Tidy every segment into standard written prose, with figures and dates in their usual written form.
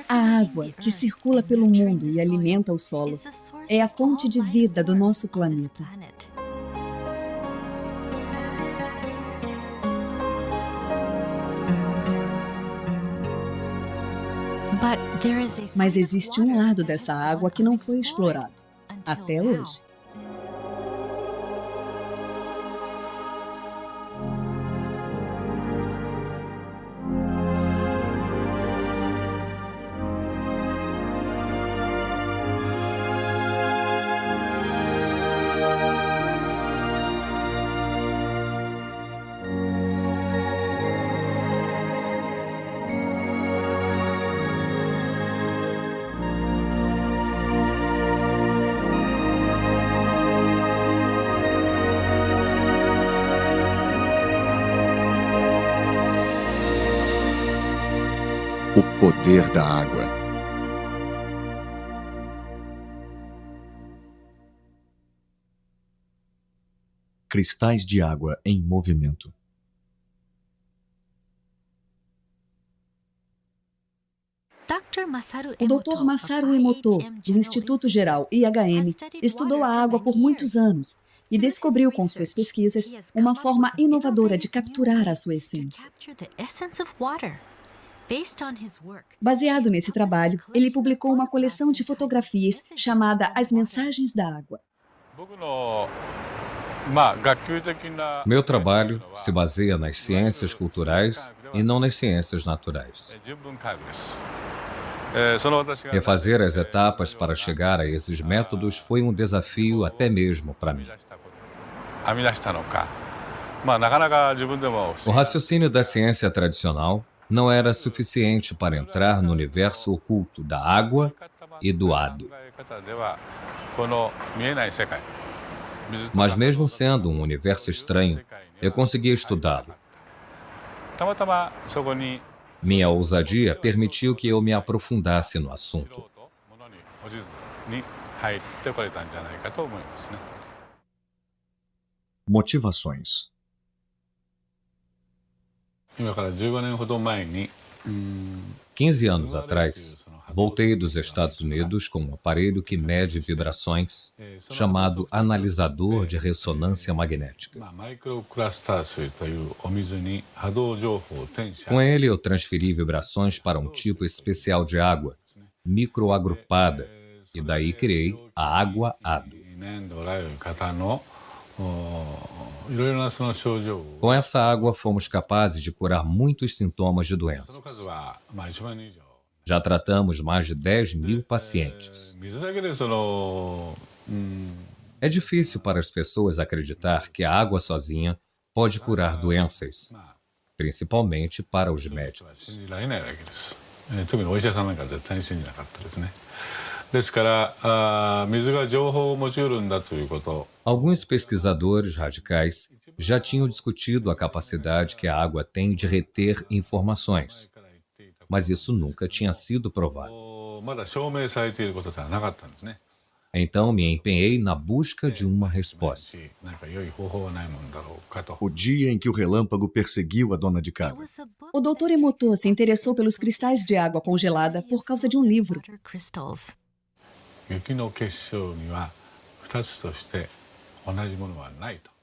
A água que circula pelo mundo e alimenta o solo é a fonte de vida do nosso planeta. Mas existe um lado dessa água que não foi explorado, até hoje. O poder da água. Cristais de água em movimento. O Dr. Masaru Emoto, do Instituto Geral IHM, estudou a água por muitos anos e descobriu com suas pesquisas uma forma inovadora de capturar a sua essência. Baseado nesse trabalho, ele publicou uma coleção de fotografias chamada As Mensagens da Água. Meu trabalho se baseia nas ciências culturais e não nas ciências naturais. Refazer as etapas para chegar a esses métodos foi um desafio até mesmo para mim. O raciocínio da ciência tradicional não era suficiente para entrar no universo oculto da água e do hado. Mas mesmo sendo um universo estranho, eu conseguia estudá-lo. Minha ousadia permitiu que eu me aprofundasse no assunto. Motivações. 15 anos atrás, voltei dos Estados Unidos com um aparelho que mede vibrações, chamado analisador de ressonância magnética. Com ele, eu transferi vibrações para um tipo especial de água, microagrupada, e daí criei a água-hado. Com essa água, fomos capazes de curar muitos sintomas de doenças. Já tratamos mais de 10.000 pacientes. É difícil para as pessoas acreditar que a água sozinha pode curar doenças, principalmente para os médicos. Alguns pesquisadores radicais já tinham discutido a capacidade que a água tem de reter informações, mas isso nunca tinha sido provado. Então me empenhei na busca de uma resposta. O dia em que o relâmpago perseguiu a dona de casa. O Dr. Emoto se interessou pelos cristais de água congelada por causa de um livro.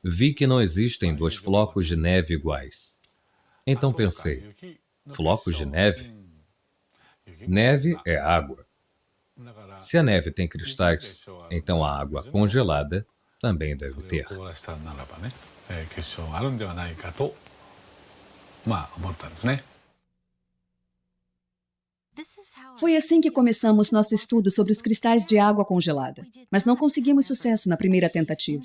Vi que não existem dois flocos de neve iguais. Então pensei, flocos de neve? Neve é água. Se a neve tem cristais, então a água congelada também deve ter. Foi assim que começamos nosso estudo sobre os cristais de água congelada, mas não conseguimos sucesso na primeira tentativa.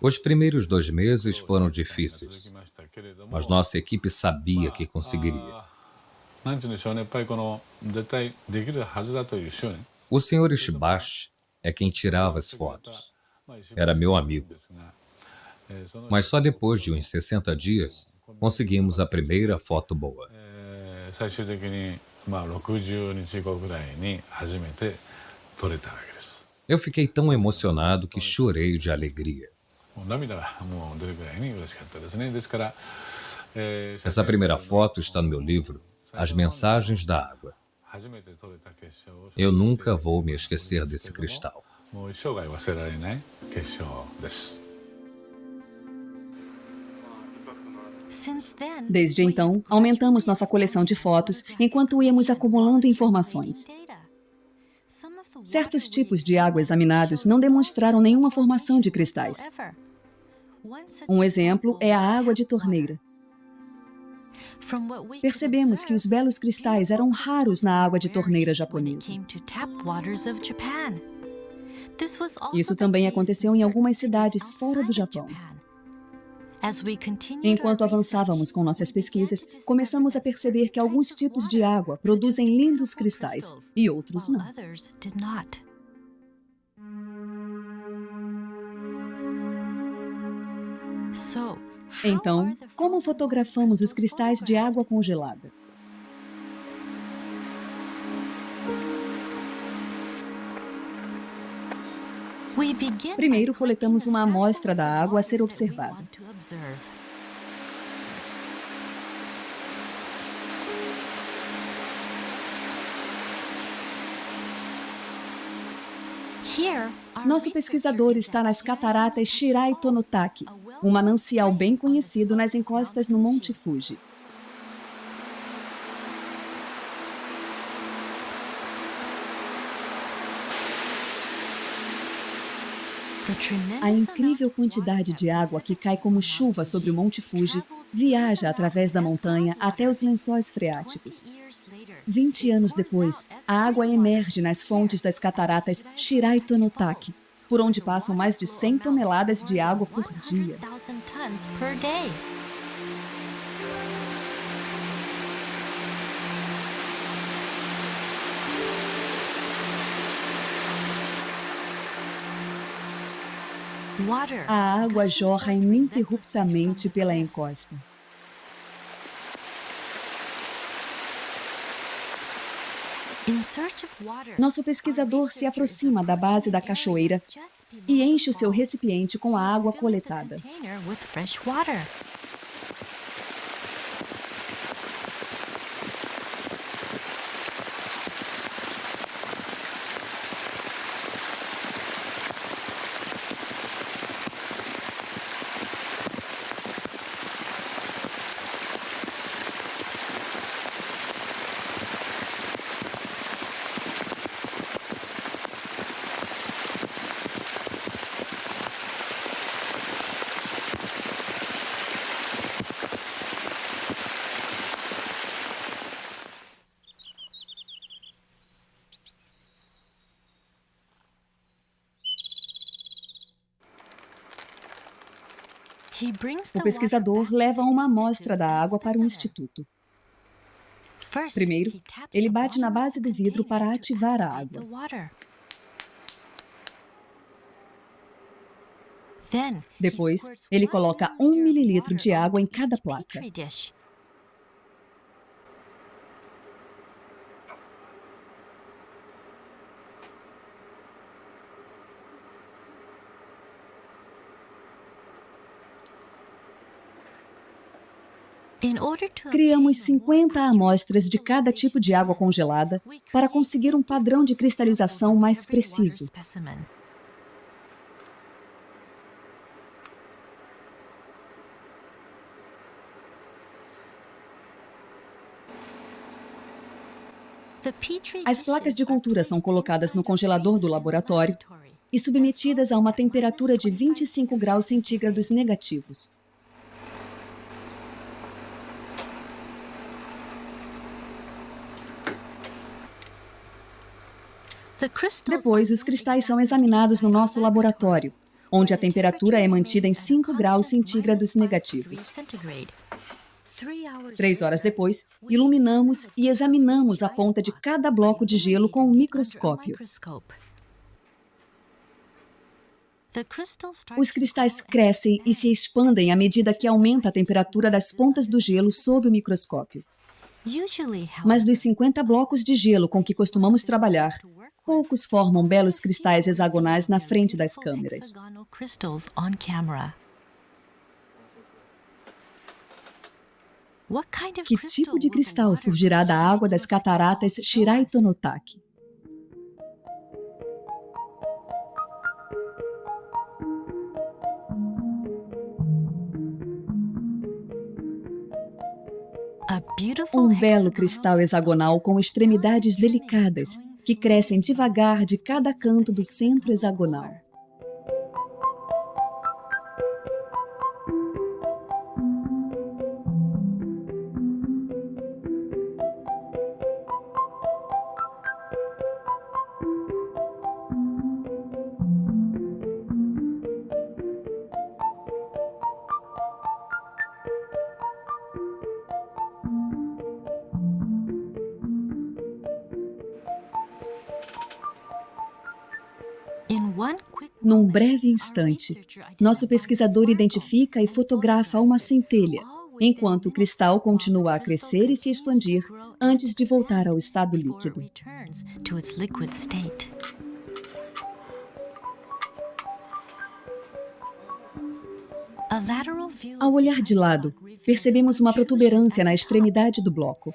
Os primeiros 2 meses foram difíceis, mas nossa equipe sabia que conseguiria. O Sr. Ishibashi é quem tirava as fotos. Era meu amigo. Mas só depois de uns 60 dias, conseguimos a primeira foto boa. Eu fiquei tão emocionado que chorei de alegria. Essa primeira foto está no meu livro, As Mensagens da Água. Eu nunca vou me esquecer desse cristal. Desde então, aumentamos nossa coleção de fotos enquanto íamos acumulando informações. Certos tipos de água examinados não demonstraram nenhuma formação de cristais. Um exemplo é a água de torneira. Percebemos que os belos cristais eram raros na água de torneira japonesa. Isso também aconteceu em algumas cidades fora do Japão. Enquanto avançávamos com nossas pesquisas, começamos a perceber que alguns tipos de água produzem lindos cristais e outros não. Então, como fotografamos os cristais de água congelada? Primeiro, coletamos uma amostra da água a ser observada. Nosso pesquisador está nas cataratas Shirai Tonotaki, um manancial bem conhecido nas encostas no Monte Fuji. A incrível quantidade de água que cai como chuva sobre o Monte Fuji viaja através da montanha até os lençóis freáticos. 20 anos depois, a água emerge nas fontes das cataratas Shirai Tonotaki, por onde passam mais de 100 toneladas de água por dia. A água jorra ininterruptamente pela encosta. Nosso pesquisador se aproxima da base da cachoeira e enche o seu recipiente com a água coletada. O pesquisador leva uma amostra da água para o instituto. Primeiro, ele bate na base do vidro para ativar a água. Depois, ele coloca 1 mililitro de água em cada placa. Criamos 50 amostras de cada tipo de água congelada para conseguir um padrão de cristalização mais preciso. As placas de cultura são colocadas no congelador do laboratório e submetidas a uma temperatura de 25 graus centígrados negativos. Depois, os cristais são examinados no nosso laboratório, onde a temperatura é mantida em 5 graus centígrados negativos. 3 horas depois, iluminamos e examinamos a ponta de cada bloco de gelo com um microscópio. Os cristais crescem e se expandem à medida que aumenta a temperatura das pontas do gelo sob o microscópio. Mas dos 50 blocos de gelo com que costumamos trabalhar, poucos formam belos cristais hexagonais na frente das câmeras. crystals on camera. What kind of Que crystal tipo de will the cristal water surgirá da água das cataratas Shiraito-no-Taki? Um belo cristal hexagonal com extremidades delicadas, que crescem devagar de cada canto do centro hexagonal. Num breve instante, nosso pesquisador identifica e fotografa uma centelha, enquanto o cristal continua a crescer e se expandir antes de voltar ao estado líquido. Ao olhar de lado, percebemos uma protuberância na extremidade do bloco.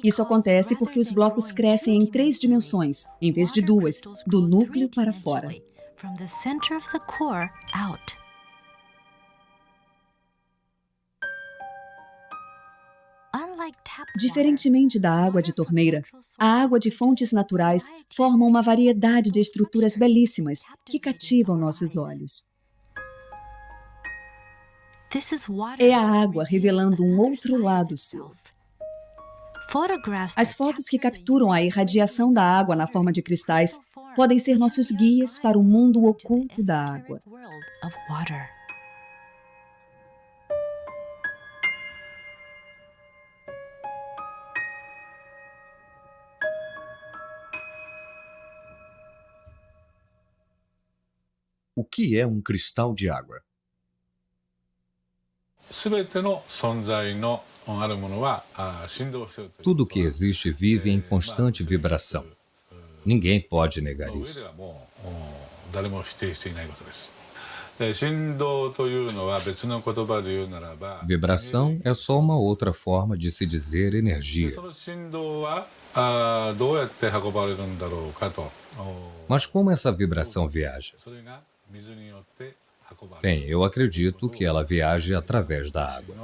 Isso acontece porque os blocos crescem em 3 dimensões, em vez de 2, do núcleo para fora. Diferentemente da água de torneira, a água de fontes naturais forma uma variedade de estruturas belíssimas que cativam nossos olhos. É a água revelando um outro lado seu. As fotos que capturam a irradiação da água na forma de cristais podem ser nossos guias para o mundo oculto da água. O que é um cristal de água? Tudo que existe vive em constante vibração. Ninguém pode negar isso. Vibração é só uma outra forma de se dizer energia. Mas como essa vibração viaja? Bem, eu acredito que ela viaje através da água.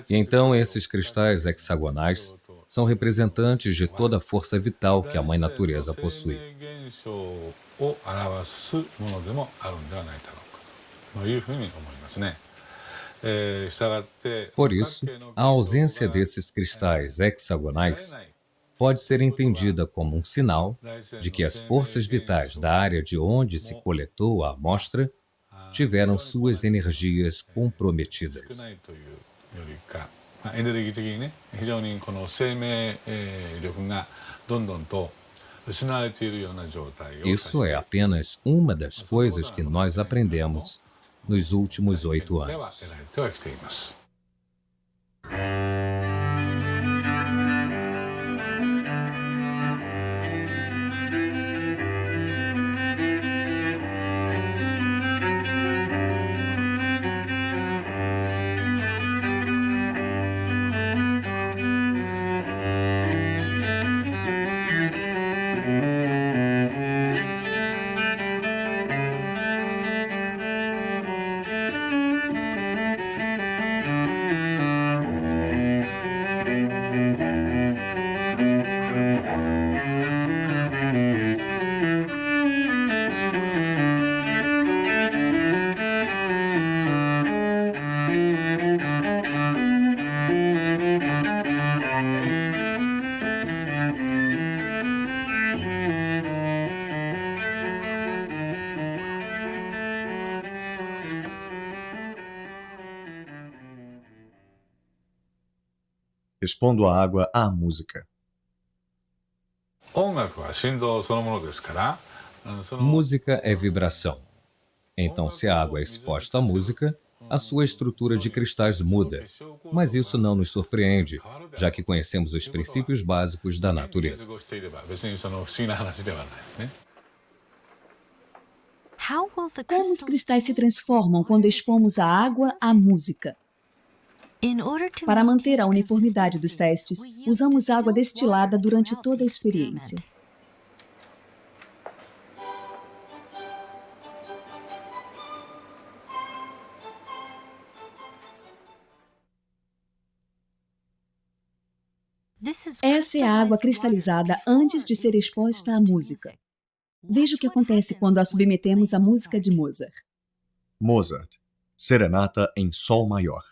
E então esses cristais hexagonais são representantes de toda a força vital que a Mãe Natureza possui. Por isso, a ausência desses cristais hexagonais pode ser entendida como um sinal de que as forças vitais da área de onde se coletou a amostra tiveram suas energias comprometidas. Isso é apenas uma das coisas que nós aprendemos nos últimos 8 anos. Expondo a água à música. Música é vibração. Então, se a água é exposta à música, A sua estrutura de cristais muda, mas isso não nos surpreende, já que conhecemos os princípios básicos da natureza. How will the Como os crystals cristais se transformam quando expomos a água à música? In order to Para manter a maintain uniformidade dos testes, consistency, we used usamos água distilled destilada water durante throughout toda the a experiência. experiment. This is Essa é a água cristalizada antes de ser exposta à música. Veja o que acontece quando a submetemos à música de Mozart. Mozart. Serenata em Sol Maior.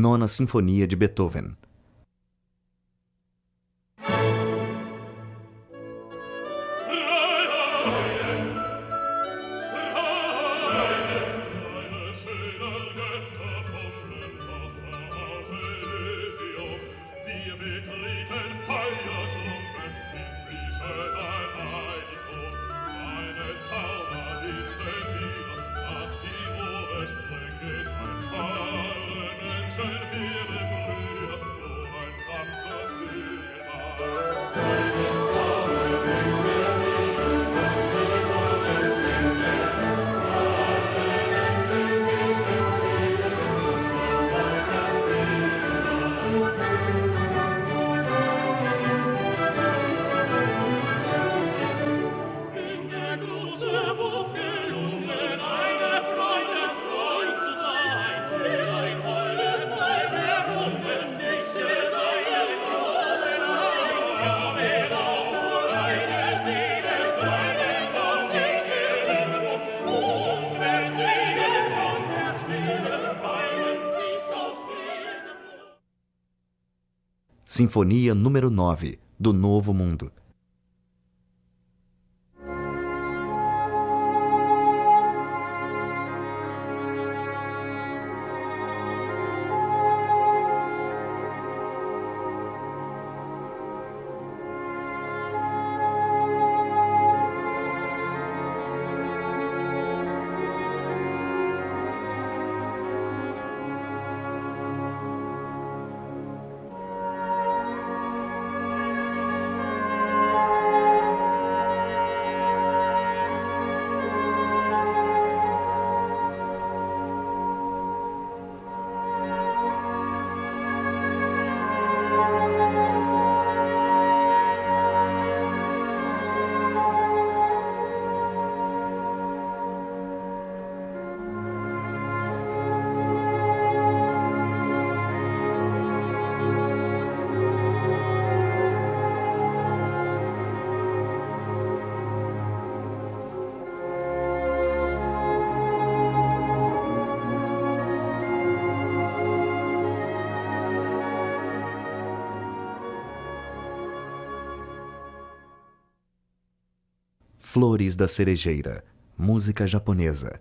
Nona Sinfonia de Beethoven. Sinfonia número 9, do Novo Mundo. Flores da Cerejeira, música japonesa.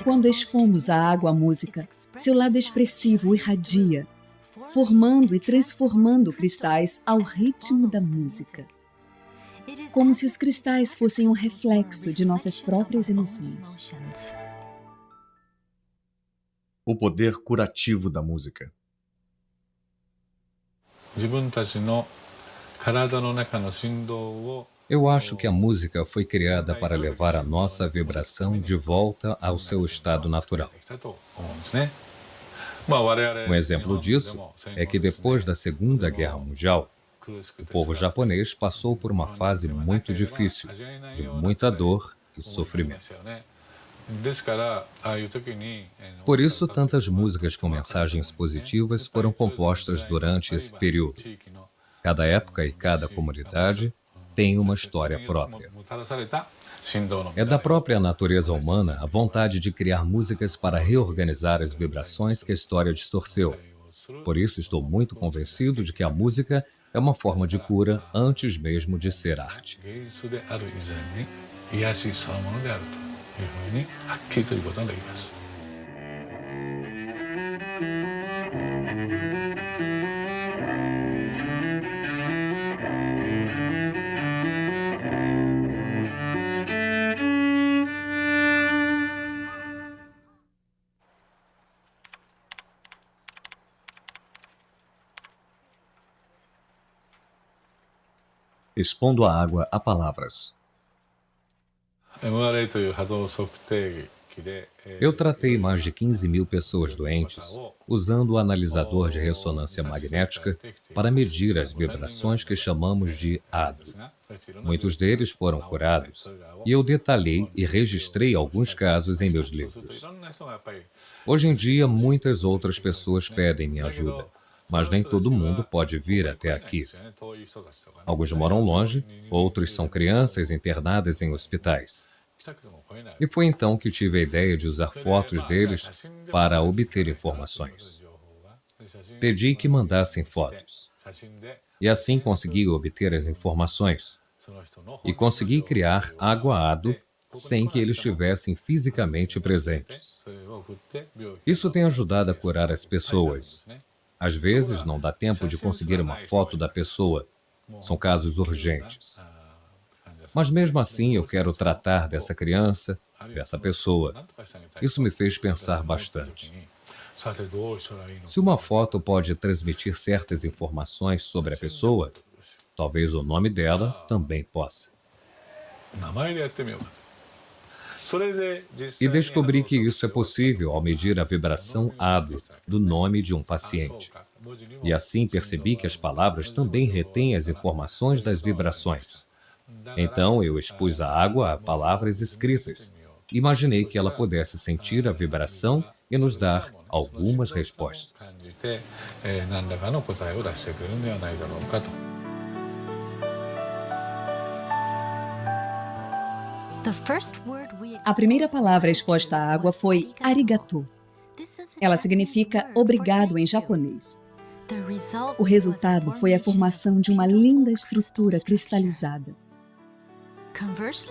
Quando expomos à água a música, seu lado expressivo irradia, formando e transformando cristais ao ritmo da música. Como se os cristais fossem um reflexo de nossas próprias emoções. O poder curativo da música. Eu acho que a música foi criada para levar a nossa vibração de volta ao seu estado natural. Um exemplo disso é que depois da Segunda Guerra Mundial, o povo japonês passou por uma fase muito difícil, de muita dor e sofrimento. Por isso, tantas músicas com mensagens positivas foram compostas durante esse período. Cada época e cada comunidade tem uma história própria. É da própria natureza humana a vontade de criar músicas para reorganizar as vibrações que a história distorceu. Por isso, estou muito convencido de que a música é uma forma de cura antes mesmo de ser arte. Expondo a água a palavras. Eu tratei mais de 15.000 pessoas doentes usando o analisador de ressonância magnética para medir as vibrações que chamamos de ADO. Muitos deles foram curados e eu detalhei e registrei alguns casos em meus livros. Hoje em dia, muitas outras pessoas pedem minha ajuda, mas nem todo mundo pode vir até aqui. Alguns moram longe, outros são crianças internadas em hospitais. E foi então que tive a ideia de usar fotos deles para obter informações. Pedi que mandassem fotos. E assim consegui obter as informações. E consegui criar água ADO sem que eles estivessem fisicamente presentes. Isso tem ajudado a curar as pessoas. Às vezes não dá tempo de conseguir uma foto da pessoa. São casos urgentes. Mas mesmo assim eu quero tratar dessa criança, dessa pessoa. Isso me fez pensar bastante. Se uma foto pode transmitir certas informações sobre a pessoa, talvez o nome dela também possa. E descobri que isso é possível ao medir a vibração ADO do nome de um paciente. E assim percebi que as palavras também retêm as informações das vibrações. Então eu expus a água a palavras escritas. Imaginei que ela pudesse sentir a vibração e nos dar algumas respostas. A primeira palavra exposta à água foi arigato. Ela significa obrigado em japonês. O resultado foi a formação de uma linda estrutura cristalizada.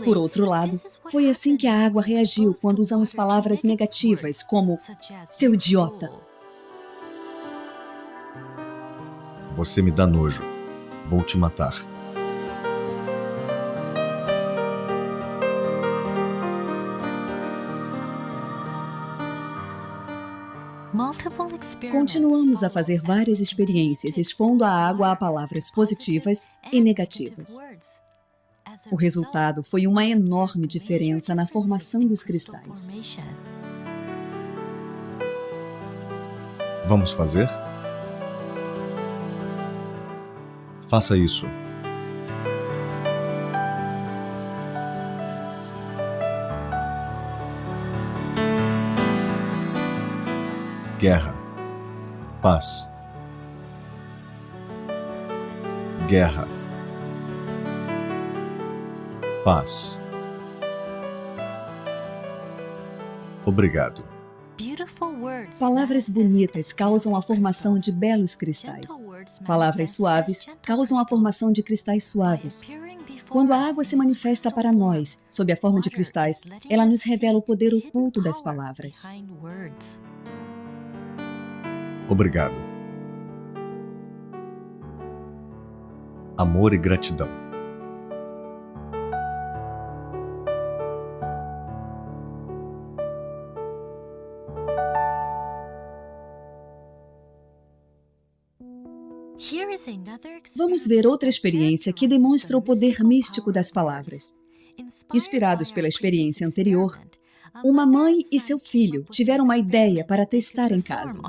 Por outro lado, foi assim que a água reagiu quando usamos palavras negativas, como seu idiota. Você me dá nojo. Vou te matar. Continuamos a fazer várias experiências expondo a água a palavras positivas e negativas. O resultado foi uma enorme diferença na formação dos cristais. Vamos fazer? Faça isso. Guerra. Paz. Guerra. Paz. Obrigado. Palavras bonitas causam a formação de belos cristais. Palavras suaves causam a formação de cristais suaves. Quando a água se manifesta para nós, sob a forma de cristais, ela nos revela o poder oculto das palavras. Obrigado. Amor e gratidão. Vamos ver outra experiência que demonstra o poder místico das palavras. Inspirados pela experiência anterior, uma mãe e seu filho tiveram uma ideia para testar em casa.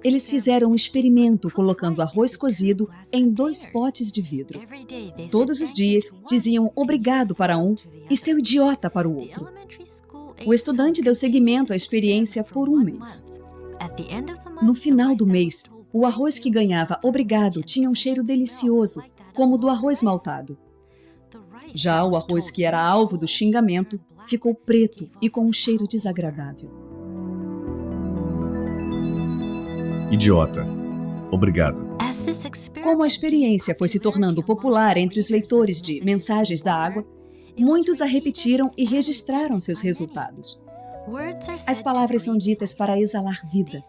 Eles fizeram um experimento colocando arroz cozido em 2 potes de vidro. Todos os dias diziam obrigado para um e seu idiota para o outro. O estudante deu seguimento à experiência por 1 mês. No final do mês, o arroz que ganhava obrigado tinha um cheiro delicioso, como o do arroz maltado. Já o arroz que era alvo do xingamento ficou preto e com um cheiro desagradável. Idiota. Obrigado. Como a experiência foi se tornando popular entre os leitores de Mensagens da Água, muitos a repetiram e registraram seus resultados. As palavras são ditas para exalar vida.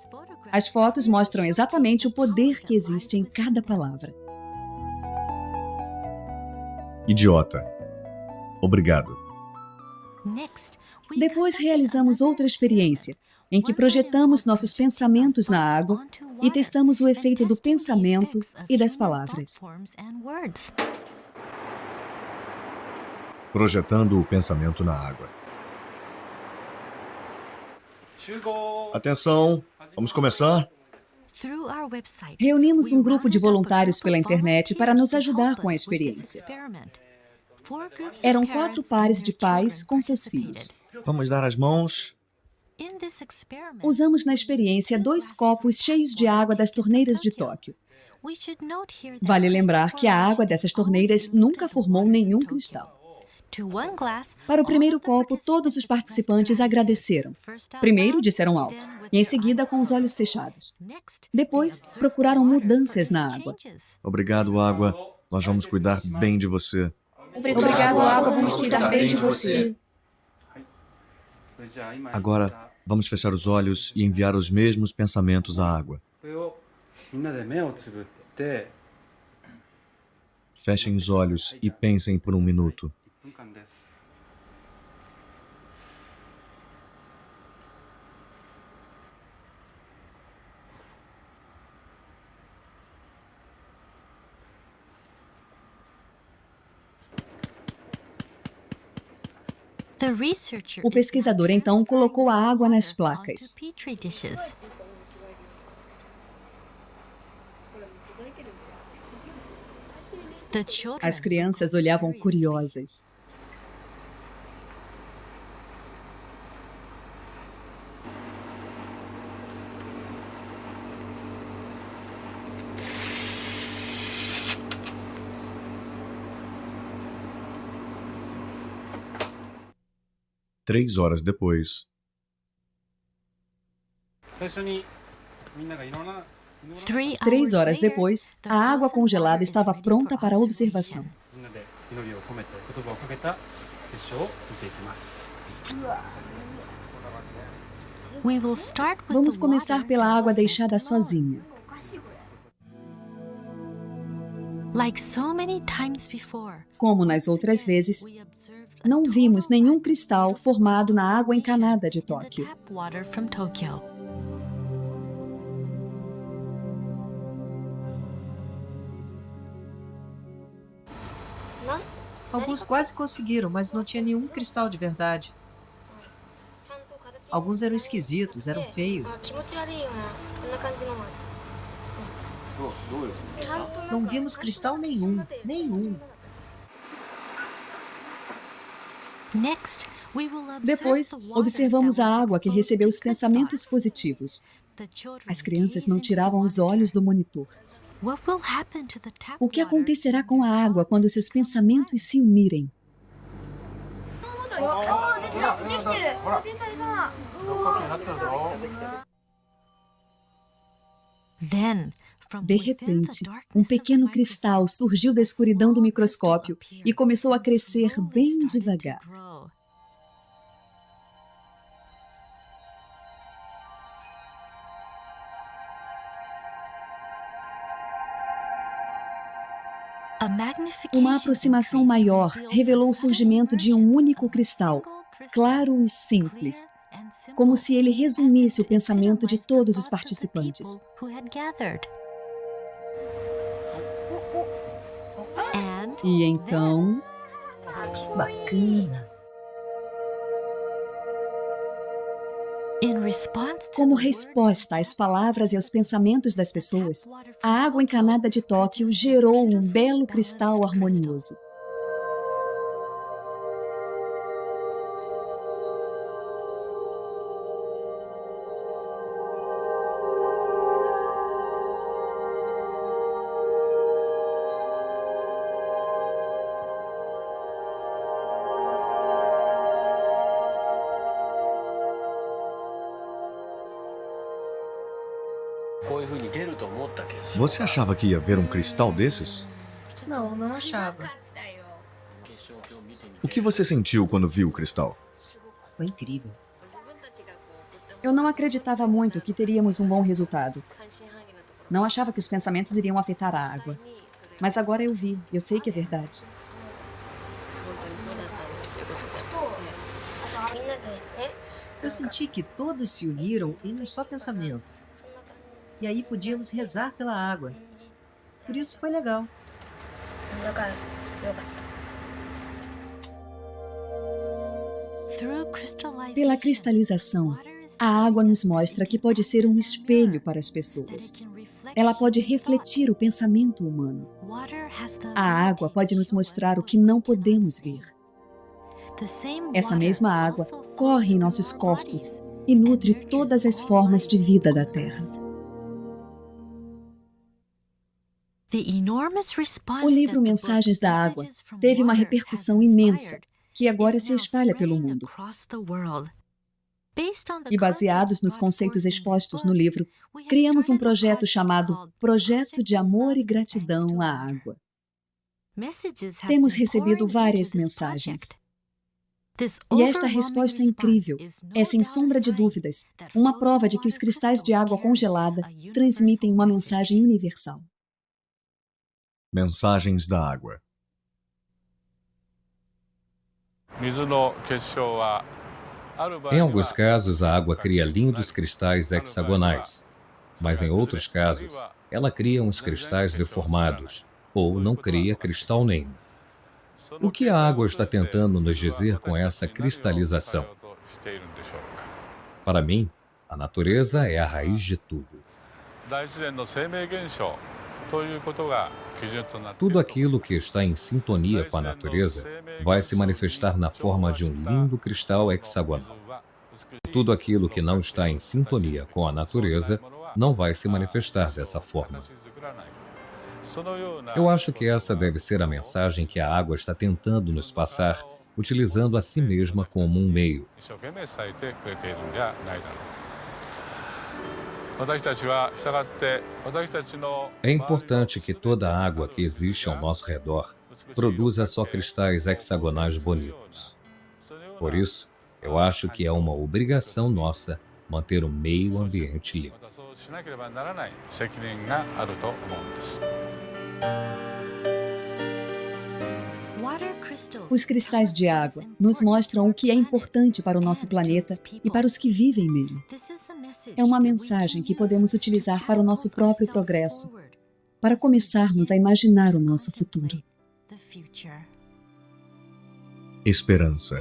As fotos mostram exatamente o poder que existe em cada palavra. Idiota. Obrigado. Depois realizamos outra experiência, em que projetamos nossos pensamentos na água e testamos o efeito do pensamento e das palavras. Projetando o pensamento na água. Atenção, vamos começar? Reunimos um grupo de voluntários pela internet para nos ajudar com a experiência. Eram 4 pares de pais com seus filhos. Vamos dar as mãos. Usamos na experiência 2 copos cheios de água das torneiras de Tóquio. Vale lembrar que a água dessas torneiras nunca formou nenhum cristal. Para o primeiro copo, todos os participantes agradeceram. Primeiro disseram alto, e em seguida com os olhos fechados. Depois, procuraram mudanças na água. Obrigado, água. Nós vamos cuidar bem de você. Obrigado, água, vamos cuidar bem de você. Agora, vamos fechar os olhos e enviar os mesmos pensamentos à água. Fechem os olhos e pensem por 1 minuto. O pesquisador então colocou a água nas placas. As crianças olhavam curiosas. Três horas depois. 3 horas depois, a água congelada estava pronta para observação. Vamos começar pela água deixada sozinha. Como nas outras vezes, não vimos nenhum cristal formado na água encanada de Tóquio. Alguns quase conseguiram, mas não tinha nenhum cristal de verdade. Alguns eram esquisitos, eram feios. Não vimos cristal nenhum, nenhum. Depois, observamos a água que recebeu os pensamentos positivos. As crianças não tiravam os olhos do monitor. O que acontecerá com a água quando seus pensamentos se unirem? De repente, um pequeno cristal surgiu da escuridão do microscópio e começou a crescer bem devagar. Uma aproximação maior revelou o surgimento de um único cristal, claro e simples, como se ele resumisse o pensamento de todos os participantes. E então, Que bacana! como resposta às palavras e aos pensamentos das pessoas, a água encanada de Tóquio gerou um belo cristal harmonioso. Você achava que ia ver um cristal desses? Não, não achava. O que você sentiu quando viu o cristal? Foi incrível. Eu não acreditava muito que teríamos um bom resultado. Não achava que os pensamentos iriam afetar a água. Mas agora eu vi, eu sei que é verdade. Eu senti que todos se uniram em um só pensamento. E aí podíamos rezar pela água. Por isso foi legal. Pela cristalização, a água nos mostra que pode ser um espelho para as pessoas. Ela pode refletir o pensamento humano. A água pode nos mostrar o que não podemos ver. Essa mesma água corre em nossos corpos e nutre todas as formas de vida da Terra. O livro Mensagens da Água teve uma repercussão imensa, que agora se espalha pelo mundo. E baseados nos conceitos expostos no livro, criamos um projeto chamado Projeto de Amor e Gratidão à Água. Temos recebido várias mensagens. E esta resposta incrível é, sem sombra de dúvidas, uma prova de que os cristais de água congelada transmitem uma mensagem universal. Mensagens da água. Em alguns casos, a água cria lindos cristais hexagonais, mas em outros casos, ela cria uns cristais deformados, ou não cria cristal nenhum. O que a água está tentando nos dizer com essa cristalização? Para mim, a natureza é a raiz de tudo. Tudo aquilo que está em sintonia com a natureza vai se manifestar na forma de um lindo cristal hexagonal. Tudo aquilo que não está em sintonia com a natureza não vai se manifestar dessa forma. Eu acho que essa deve ser a mensagem que a água está tentando nos passar, utilizando a si mesma como um meio. É importante que toda a água que existe ao nosso redor produza só cristais hexagonais bonitos. Por isso, eu acho que é uma obrigação nossa manter o meio ambiente limpo. Os cristais de água nos mostram o que é importante para o nosso planeta e para os que vivem nele. É uma mensagem que podemos utilizar para o nosso próprio progresso, para começarmos a imaginar o nosso futuro. Esperança.